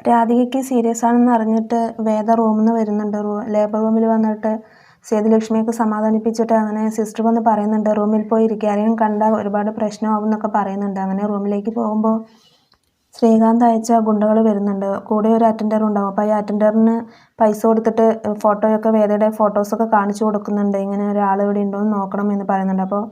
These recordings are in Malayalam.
രാധികയ്ക്ക് സീരിയസ് ആണെന്ന് അറിഞ്ഞിട്ട് വേദ റൂമിൽ നിന്ന് വരുന്നുണ്ട്. ലേബർ റൂമിൽ വന്നിട്ട് സേതുലക്ഷ്മിയൊക്കെ സമാധാനിപ്പിച്ചിട്ട് അങ്ങനെ സിസ്റ്റർ വന്ന് പറയുന്നുണ്ട് റൂമിൽ പോയി ഇരിക്കുക, ആരെയും കണ്ടാൽ ഒരുപാട് പ്രശ്നമാവും എന്നൊക്കെ പറയുന്നുണ്ട്. അങ്ങനെ റൂമിലേക്ക് പോകുമ്പോൾ ശ്രീകാന്ത് അയച്ച ഗുണ്ടകൾ വരുന്നുണ്ട്. കൂടെ ഒരു അറ്റൻഡർ ഉണ്ടാവും. അപ്പോൾ ഈ അറ്റൻഡറിന് പൈസ കൊടുത്തിട്ട് ഫോട്ടോയൊക്കെ വേദയുടെ ഫോട്ടോസൊക്കെ കാണിച്ചു കൊടുക്കുന്നുണ്ട്. ഇങ്ങനെ ഒരാൾ ഇവിടെ ഉണ്ടോ എന്ന് നോക്കണം എന്ന് പറയുന്നുണ്ട്. അപ്പോൾ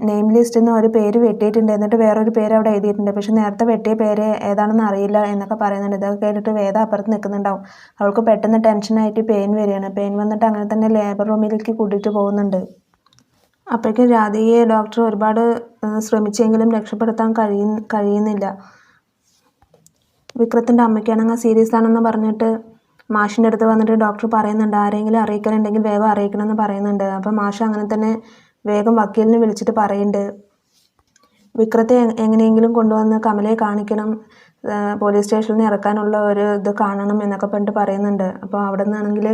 നെയിം ലിസ്റ്റിൽ നിന്ന് ഒരു പേര് വെട്ടിയിട്ടുണ്ട്, എന്നിട്ട് വേറൊരു പേര് അവിടെ എഴുതിയിട്ടുണ്ട്. പക്ഷെ നേരത്തെ വെട്ടിയ പേര് ഏതാണെന്ന് അറിയില്ല എന്നൊക്കെ പറയുന്നുണ്ട്. ഇതൊക്കെ കേട്ടിട്ട് വേദ അപ്പുറത്ത് നിൽക്കുന്നുണ്ടാവും. അവൾക്ക് പെട്ടെന്ന് ടെൻഷനായിട്ട് പെയിൻ വരികയാണ്. പെയിൻ വന്നിട്ട് അങ്ങനെ തന്നെ ലേബർ റൂമിലേക്ക് കൂട്ടിയിട്ട് പോകുന്നുണ്ട്. അപ്പോഴേക്കും രാധികയെ ഡോക്ടർ ഒരുപാട് ശ്രമിച്ചെങ്കിലും രക്ഷപ്പെടുത്താൻ കഴിയുന്നില്ല. വിക്രത്തിൻ്റെ അമ്മയ്ക്കാണെങ്കിൽ സീരിയസ് ആണെന്ന് പറഞ്ഞിട്ട് മാഷിൻ്റെ അടുത്ത് വന്നിട്ട് ഡോക്ടർ പറയുന്നുണ്ട് ആരെങ്കിലും അറിയിക്കാനുണ്ടെങ്കിൽ വേഗം അറിയിക്കണമെന്ന് പറയുന്നുണ്ട്. അപ്പോൾ മാഷ് അങ്ങനെ തന്നെ വേഗം വക്കീലിനെ വിളിച്ചിട്ട് പറയുന്നുണ്ട് വിക്രത്തെ എങ്ങനെയെങ്കിലും കൊണ്ടുവന്ന് കമലയെ കാണിക്കണം, പോലീസ് സ്റ്റേഷനിൽ നിന്ന് ഇറക്കാനുള്ള ഒരു ഇത് കാണണം എന്നൊക്കെ പറഞ്ഞിട്ട് പറയുന്നുണ്ട്. അപ്പോൾ അവിടെ നിന്നാണെങ്കിൽ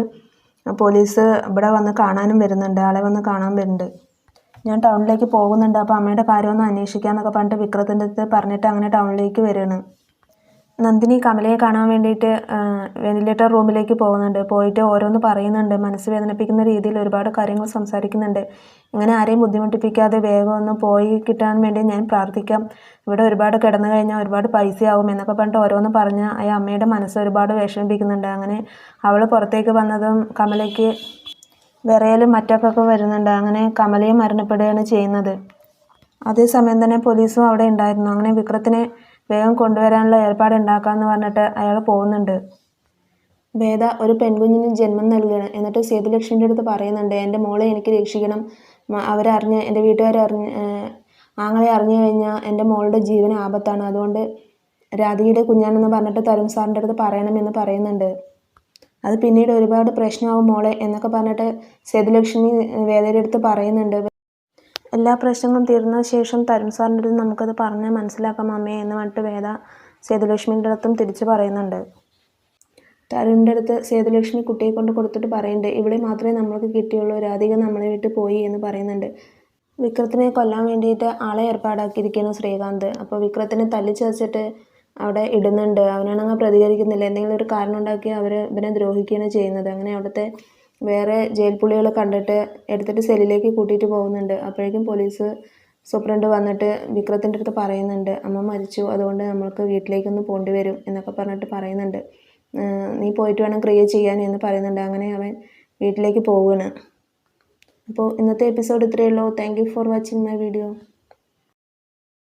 പോലീസ് ഇവിടെ വന്ന് കാണാനും വരുന്നുണ്ട്, ആളെ വന്ന് കാണാൻ വരുന്നുണ്ട്. ഞാൻ ടൗണിലേക്ക് പോകുന്നുണ്ട്, അപ്പോൾ അമ്മയുടെ കാര്യമൊന്ന് അന്വേഷിക്കാമെന്നൊക്കെ പറഞ്ഞിട്ട് വിക്രത്തിൻ്റെ അടുത്ത് പറഞ്ഞിട്ട് അങ്ങനെ ടൗണിലേക്ക് വരികയാണ്. നന്ദിനി കമലയെ കാണാൻ വേണ്ടിയിട്ട് വെന്റിലേറ്റർ റൂമിലേക്ക് പോകുന്നുണ്ട്. പോയിട്ട് ഓരോന്ന് പറയുന്നുണ്ട്, മനസ്സ് വേദനിപ്പിക്കുന്ന രീതിയിൽ ഒരുപാട് കാര്യങ്ങൾ സംസാരിക്കുന്നുണ്ട്. ഇങ്ങനെ ആരെയും ബുദ്ധിമുട്ടിപ്പിക്കാതെ വേഗം ഒന്ന് പോയി കിട്ടാൻ വേണ്ടി ഞാൻ പ്രാർത്ഥിക്കാം, ഇവിടെ ഒരുപാട് കിടന്നു കഴിഞ്ഞാൽ ഒരുപാട് പൈസയാവും എന്നൊക്കെ പറഞ്ഞിട്ട് ഓരോന്ന് പറഞ്ഞ് ആ അമ്മയുടെ മനസ്സ് ഒരുപാട് വിഷമിപ്പിക്കുന്നുണ്ട്. അങ്ങനെ അവൾ പുറത്തേക്ക് വന്നതും കമലയ്ക്ക് വിറയലും മറ്റൊക്കെ വരുന്നുണ്ട്. അങ്ങനെ കമലയും മരണപ്പെടുകയാണ് ചെയ്യുന്നത്. അതേസമയം തന്നെ പോലീസും അവിടെ ഉണ്ടായിരുന്നു. അങ്ങനെ വിക്രത്തിനെ വേഗം കൊണ്ടുവരാനുള്ള ഏർപ്പാട് ഉണ്ടാക്കാമെന്ന് പറഞ്ഞിട്ട് അയാൾ പോകുന്നുണ്ട്. വേദ ഒരു പെൺകുഞ്ഞിന് ജന്മം നൽകുകയാണ്. എന്നിട്ട് സേതുലക്ഷ്മിൻ്റെ അടുത്ത് പറയുന്നുണ്ട് എൻ്റെ മോളെ എനിക്ക് രക്ഷിക്കണം, അവരറിഞ്ഞ് എൻ്റെ വീട്ടുകാരറിഞ്ഞ് ആങ്ങളെ അറിഞ്ഞു കഴിഞ്ഞാൽ എൻ്റെ മോളുടെ ജീവന് ആപത്താണ്, അതുകൊണ്ട് രാധികയുടെ കുഞ്ഞാണെന്ന് പറഞ്ഞിട്ട് തരുൺ സാറിൻ്റെ അടുത്ത് പറയണമെന്ന് പറയുന്നുണ്ട്. അത് പിന്നീട് ഒരുപാട് പ്രശ്നമാവും മോളെ എന്നൊക്കെ പറഞ്ഞിട്ട് സേതുലക്ഷ്മി വേദയുടെ അടുത്ത് പറയുന്നുണ്ട്. എല്ലാ പ്രശ്നങ്ങളും തീർന്ന ശേഷം തരുൺ സാറിൻ്റെ അടുത്ത് നമുക്കത് പറഞ്ഞ് മനസ്സിലാക്കാം അമ്മേ എന്ന് പറഞ്ഞിട്ട് വേദ സേതുലക്ഷ്മിൻ്റെ അടുത്തും തിരിച്ച് പറയുന്നുണ്ട്. തരുണിൻ്റെ അടുത്ത് സേതുലക്ഷ്മി കുട്ടിയെ കൊണ്ട് കൊടുത്തിട്ട് പറയുന്നുണ്ട് ഇവിടെ മാത്രമേ നമ്മൾക്ക് കിട്ടിയുള്ളൂ, രാധിക നമ്മളെ വിട്ട് പോയി എന്ന് പറയുന്നുണ്ട്. വിക്രത്തിനെ കൊല്ലാൻ വേണ്ടിയിട്ട് ആളെ ഏർപ്പാടാക്കിയിരിക്കുന്നു ശ്രീകാന്ത്. അപ്പോൾ വിക്രത്തിനെ തല്ലിച്ചതച്ചിട്ട് അവിടെ ഇടുന്നുണ്ട്. അവനാണെങ്കിൽ പ്രതികരിക്കുന്നില്ല. എന്തെങ്കിലും ഒരു കാരണം ഉണ്ടാക്കി ഇവനെ ദ്രോഹിക്കുകയാണ് ചെയ്യുന്നത്. അങ്ങനെ അവിടുത്തെ വേറെ ജയിൽ പുള്ളികളെ കണ്ടിട്ട് എടുത്തിട്ട് സെല്ലിലേക്ക് കൂട്ടിയിട്ട് പോകുന്നുണ്ട്. അപ്പോഴേക്കും പോലീസ് സൂപ്രണ്ട് വന്നിട്ട് വിക്രത്തിൻ്റെ അടുത്ത് പറയുന്നുണ്ട് അമ്മ മരിച്ചു, അതുകൊണ്ട് നമ്മൾക്ക് വീട്ടിലേക്കൊന്ന് പോകേണ്ടി വരും എന്നൊക്കെ പറഞ്ഞിട്ട് പറയുന്നുണ്ട്. നീ പോയിട്ട് വേണം ക്രിയ ചെയ്യാൻ എന്ന് പറയുന്നുണ്ട്. അങ്ങനെ അവൻ വീട്ടിലേക്ക് പോവുകയാണ്. അപ്പോൾ ഇന്നത്തെ എപ്പിസോഡ് ഇത്രയേ ഉള്ളൂ. Thank you for watching my video.